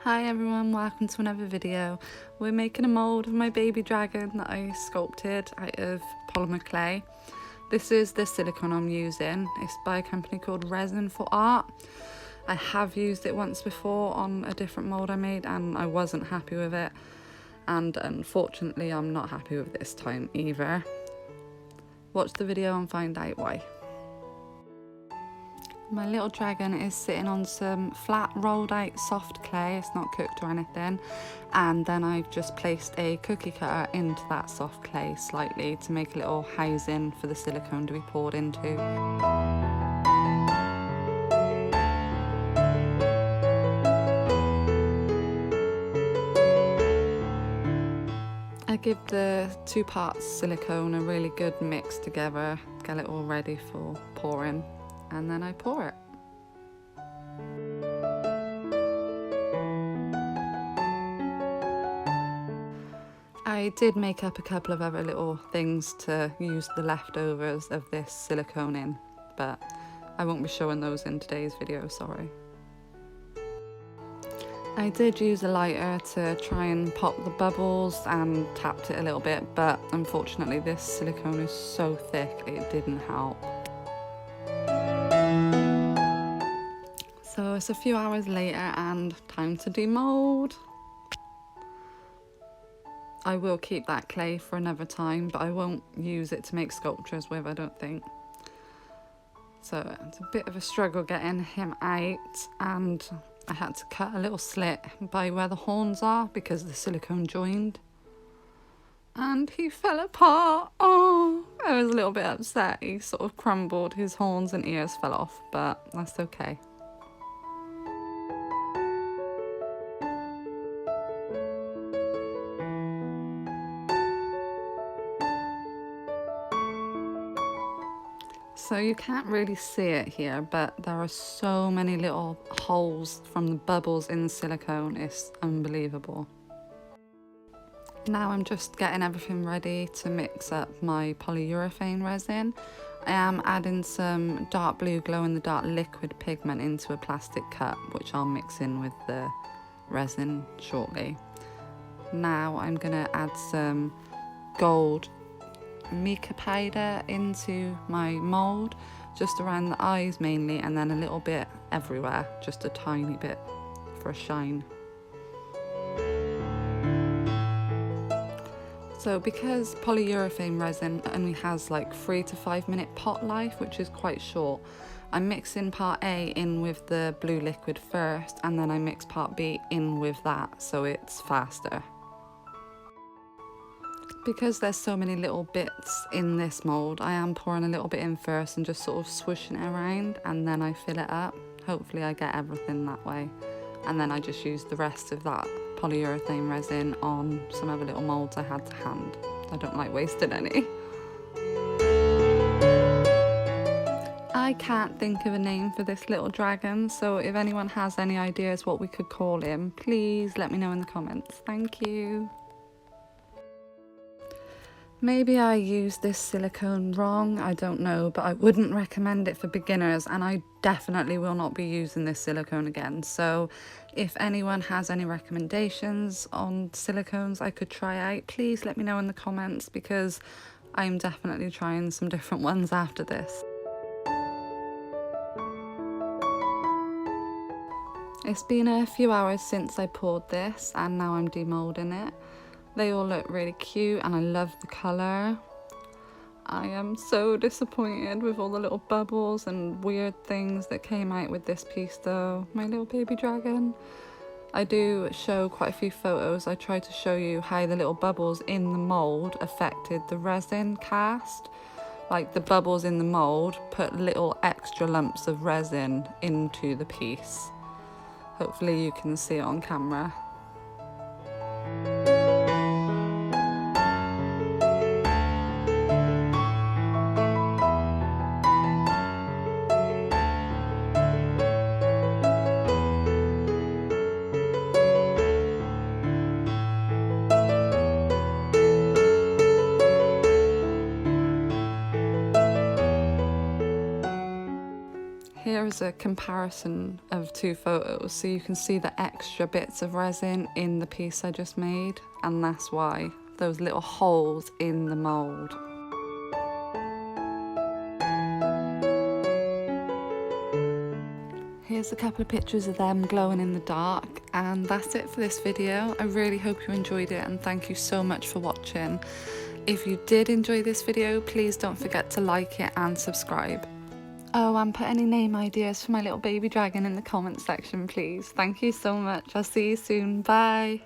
Hi everyone, welcome to another video. We're making a mould of my baby dragon that I sculpted out of polymer clay. This is the silicone I'm using. It's by a company called Resin for Art. I have used it once before on a different mould I made and I wasn't happy with it. And unfortunately I'm not happy with this time either. Watch the video and find out why. My little dragon is sitting on some flat rolled out soft clay, it's not cooked or anything, and then I've just placed a cookie cutter into that soft clay slightly to make a little housing for the silicone to be poured into. I give the 2 parts silicone a really good mix together, get it all ready for pouring, and then I pour it. I did make up a couple of other little things to use the leftovers of this silicone in, but I won't be showing those in today's video, sorry. I did use a lighter to try and pop the bubbles and tapped it a little bit, but unfortunately this silicone is so thick it didn't help. So it's a few hours later and time to demold. I will keep that clay for another time, but I won't use it to make sculptures with, I don't think. So it's a bit of a struggle getting him out, and I had to cut a little slit by where the horns are because the silicone joined. And he fell apart. Oh, I was a little bit upset. He sort of crumbled, his horns and ears fell off, but that's okay. So you can't really see it here, but there are so many little holes from the bubbles in the silicone, it's unbelievable. Now I'm just getting everything ready to mix up my polyurethane resin. I am adding some dark blue glow-in-the-dark liquid pigment into a plastic cup, which I'll mix in with the resin shortly. Now I'm going to add some gold mica powder into my mould, just around the eyes mainly, and then a little bit everywhere, just a tiny bit for a shine. So because polyurethane resin only has like 3 to 5 minute pot life, which is quite short, I'm mixing part A in with the blue liquid first, and then I mix part B in with that so it's faster. Because there's so many little bits in this mould, I am pouring a little bit in first and just sort of swooshing it around, and then I fill it up. Hopefully I get everything that way. And then I just use the rest of that polyurethane resin on some other little moulds I had to hand. I don't like wasting any. I can't think of a name for this little dragon, so if anyone has any ideas what we could call him, please let me know in the comments. Thank you. Maybe I used this silicone wrong, I don't know, but I wouldn't recommend it for beginners, and I definitely will not be using this silicone again. So if anyone has any recommendations on silicones I could try out, please let me know in the comments, because I'm definitely trying some different ones after this. It's been a few hours since I poured this, and now I'm demoulding it. They all look really cute and I love the colour. I am so disappointed with all the little bubbles and weird things that came out with this piece though. My little baby dragon. I do show quite a few photos. I try to show you how the little bubbles in the mould affected the resin cast. Like the bubbles in the mould put little extra lumps of resin into the piece. Hopefully you can see it on camera. Here is a comparison of two photos, so you can see the extra bits of resin in the piece I just made, and that's why, those little holes in the mould. Here's a couple of pictures of them glowing in the dark, and that's it for this video. I really hope you enjoyed it, and thank you so much for watching. If you did enjoy this video, please don't forget to like it and subscribe. Oh, and put any name ideas for my little baby dragon in the comments section, please. Thank you so much. I'll see you soon. Bye.